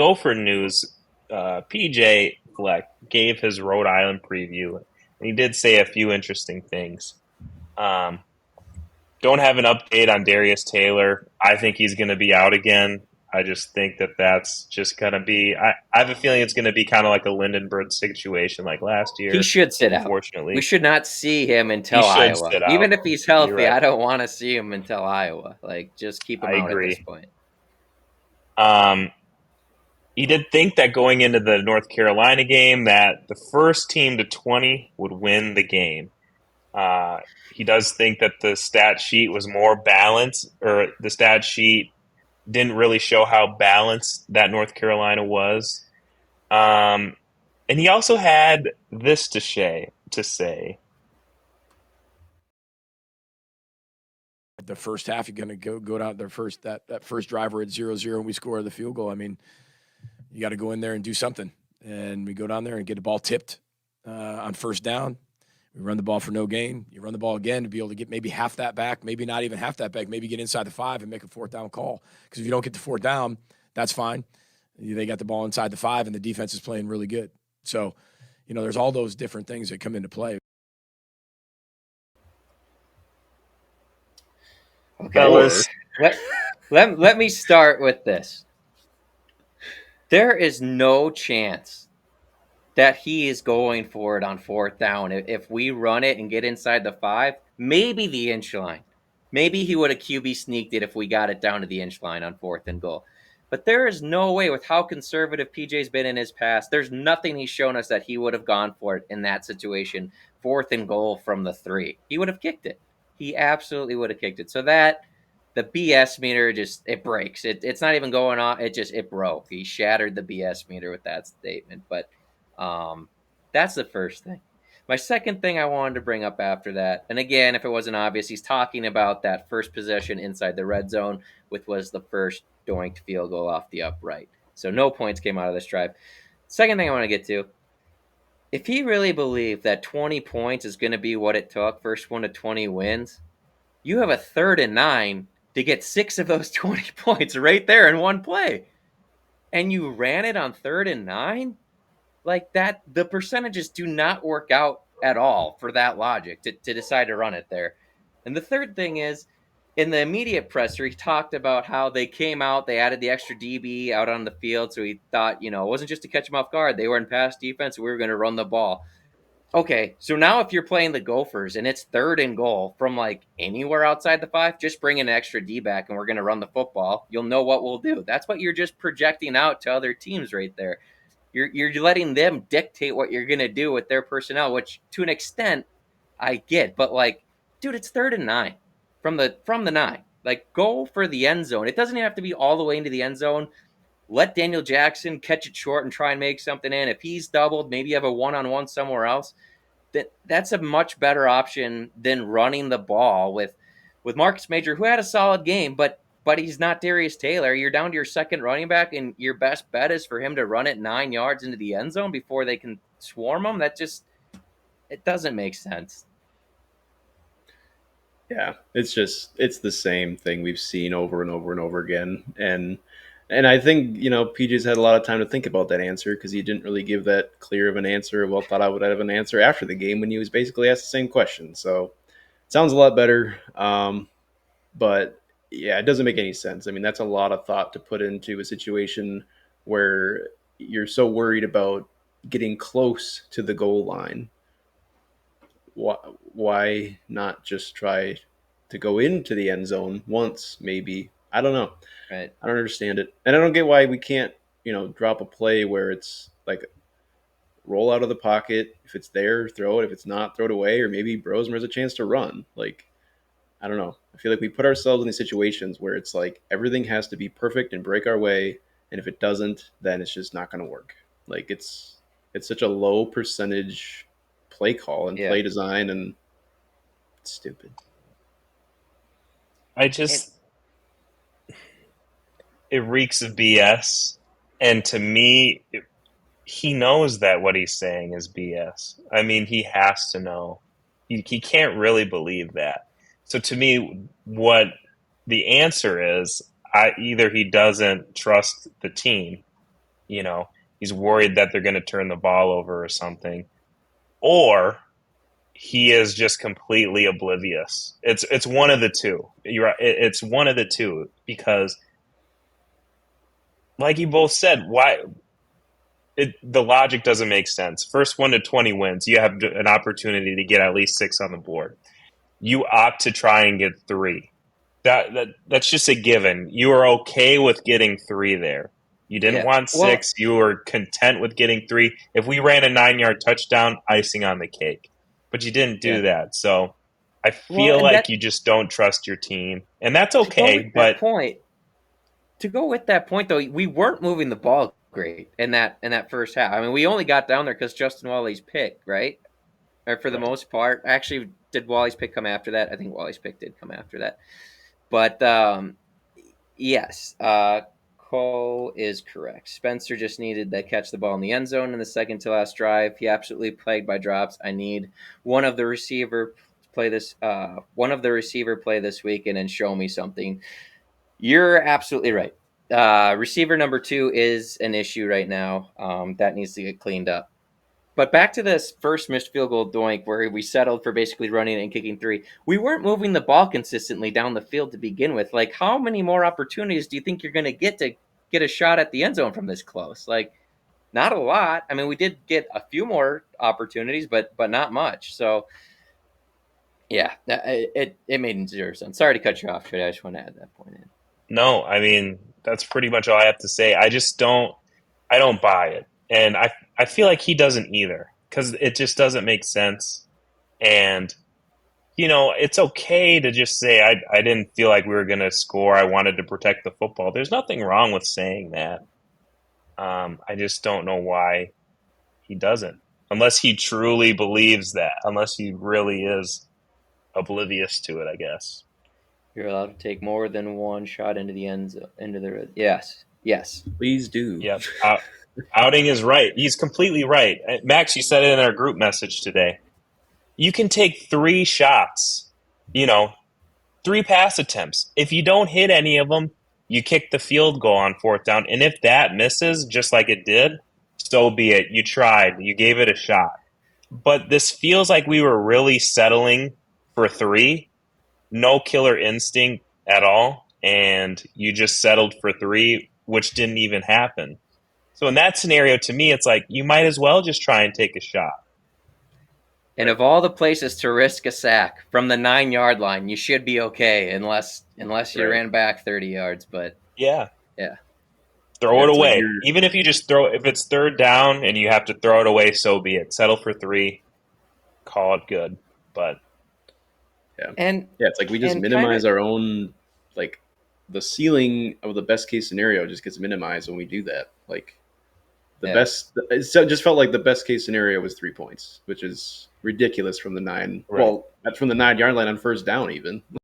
Gopher news, PJ Fleck gave his Rhode Island preview, and he did say a few interesting things. Um, don't have an update on Darius Taylor. I think he's going to be out again. I just think that that's just going to be. I have a feeling it's going to be kind of like a Lindenberg situation like last He year, should sit out. We unfortunately. should not see him He until should Iowa. sit out. Even if he's You're healthy, right. I don't want to see him until Iowa. Like, just keep him I out at this agree. point. Um, he did think that going into the North Carolina game that the first team to 20 would win the game. Uh, he does think that the stat sheet was more balanced, or the stat sheet didn't really show how balanced that North Carolina was. Um, and he also had this to say. The first half, you're going to go down their that first driver at 0-0, and we score the field goal. I mean, you got to go in there and do something. And we go down there and get the ball tipped on first down. We run the ball for no gain. You run the ball again to be able to get maybe half that back, maybe not even half that back, maybe get inside the 5 and make a fourth down call. Because if you don't get the fourth down, that's fine. They got the ball inside the 5, and the defense is playing really good. So, there's all those different things that come into play. Okay. Fellas, Let me start with this. There is no chance that he is going for it on fourth down. If we run it and get inside the 5, maybe the inch line. Maybe he would have QB sneaked it if we got it down to the inch line on fourth and goal. But there is no way, with how conservative PJ's been in his past, there's nothing he's shown us that he would have gone for it in that situation, fourth and goal from the 3. He would have kicked it. He absolutely would have kicked it. So the BS meter it breaks. It's not even going on. It broke. He shattered the BS meter with that statement. But that's the first thing. My second thing I wanted to bring up after that, and again, if it wasn't obvious, he's talking about that first possession inside the red zone, which was the first doinked field goal off the upright. So no points came out of this drive. Second thing I want to get to, if he really believed that 20 points is going to be what it took, first one to 20 wins, you have a 3rd and 9 to get 6 of those 20 points right there in one play. And you ran it on 3rd and 9? Like that, the percentages do not work out at all for that logic to decide to run it there. And the third thing is, in the immediate presser, he talked about how they came out, they added the extra DB out on the field, so he thought, it wasn't just to catch them off guard. They were in pass defense, we were going to run the ball. Okay, so now if you're playing the Gophers and it's 3rd and goal from like anywhere outside the 5, just bring an extra D back and we're going to run the football. You'll know what we'll do. That's what you're just projecting out to other teams right there. You're letting them dictate what you're gonna do with their personnel, which to an extent I get, but like, dude, it's 3rd and 9 from the 9. Like, go for the end zone. It doesn't even have to be all the way into the end zone. Let Daniel Jackson catch it short and try and make something in. If he's doubled, maybe you have a one-on-one somewhere else. That's a much better option than running the ball with Marcus Major, who had a solid game, but he's not Darius Taylor. You're down to your second running back, and your best bet is for him to run it 9 yards into the end zone before they can swarm him. It doesn't make sense. Yeah, it's the same thing we've seen over and over and over again, and I think PJ's had a lot of time to think about that answer because he didn't really give that clear of an answer. Well, thought I would have an answer after the game when he was basically asked the same question. So it sounds a lot better, but yeah, it doesn't make any sense. I mean, that's a lot of thought to put into a situation where you're so worried about getting close to the goal line. Why not just try to go into the end zone once, maybe? I don't know. Right. I don't understand it. And I don't get why we can't, drop a play where it's like roll out of the pocket. If it's there, throw it. If it's not, throw it away. Or maybe Brosmer has a chance to run. Like, I don't know. I feel like we put ourselves in these situations where it's like everything has to be perfect and break our way. And if it doesn't, then it's just not going to work. Like, it's such a low percentage play call and play design, and it's stupid. It reeks of BS. And to me, he knows that what he's saying is BS. I mean, he has to know. He can't really believe that. So to me, what the answer is, either he doesn't trust the team, he's worried that they're going to turn the ball over or something, or he is just completely oblivious. It's one of the two. You're right. It's one of the two because, like you both said, the logic doesn't make sense. First 1 to 20 wins, you have an opportunity to get at least 6 on the board. You opt to try and get 3. That's just a given. You are okay with getting 3 there. You didn't Yeah. want Well, 6. You were content with getting 3. If we ran a 9-yard touchdown, icing on the cake. But you didn't yeah. do that. So I Well, feel and like that you just don't trust your team, and that's to go okay. with that But point, to go with that point though, we weren't moving the ball great in that first half. I mean, we only got down there because Justin Wally's pick, right? Or for the right. most part. Actually, did Wally's pick come after that? I think Wally's pick did come after that. But yes, Cole is correct. Spencer just needed to catch the ball in the end zone in the second to last drive. He absolutely plagued by drops. I need one of the receiver play this weekend and show me something. You're absolutely right. Receiver number 2 is an issue right now. That needs to get cleaned up. But back to this first missed field goal doink where we settled for basically running and kicking 3. We weren't moving the ball consistently down the field to begin with. Like, how many more opportunities do you think you're going to get a shot at the end zone from this close? Like, not a lot. I mean, we did get a few more opportunities, but not much. So, yeah, it made zero sense. Sorry to cut you off, Trey. I just want to add that point in. No, I mean that's pretty much all I have to say. I don't buy it, and I feel like he doesn't either because it just doesn't make sense. And it's okay to just say I didn't feel like we were going to score. I wanted to protect the football. There's nothing wrong with saying that. I just don't know why he doesn't, unless he truly believes that, unless he really is oblivious to it, I guess. You're allowed to take more than one shot into the end zone, into the yes. Please do. Yep. Outing is right. He's completely right. Max, you said it in our group message today. You can take 3 shots, you know, 3 pass attempts. If you don't hit any of them, you kick the field goal on 4th down. And if that misses, just like it did, so be it. You tried. You gave it a shot. But this feels like we were really settling for 3. No killer instinct at all. And you just settled for 3, which didn't even happen. So in that scenario, to me, it's like you might as well just try and take a shot. And of all the places to risk a sack from the 9-yard line, you should be okay unless you ran back 30 yards. But yeah, yeah, throw it It's like away. Even if you just if it's 3rd down and you have to throw it away, so be it. Settle for 3, call it good. But it's like we just minimize our own, like, the ceiling of the best case scenario just gets minimized when we do that. Like, it just felt like the best case scenario was 3 points, which is ridiculous from the 9. Right. Well, from the 9-yard line on 1st down, even.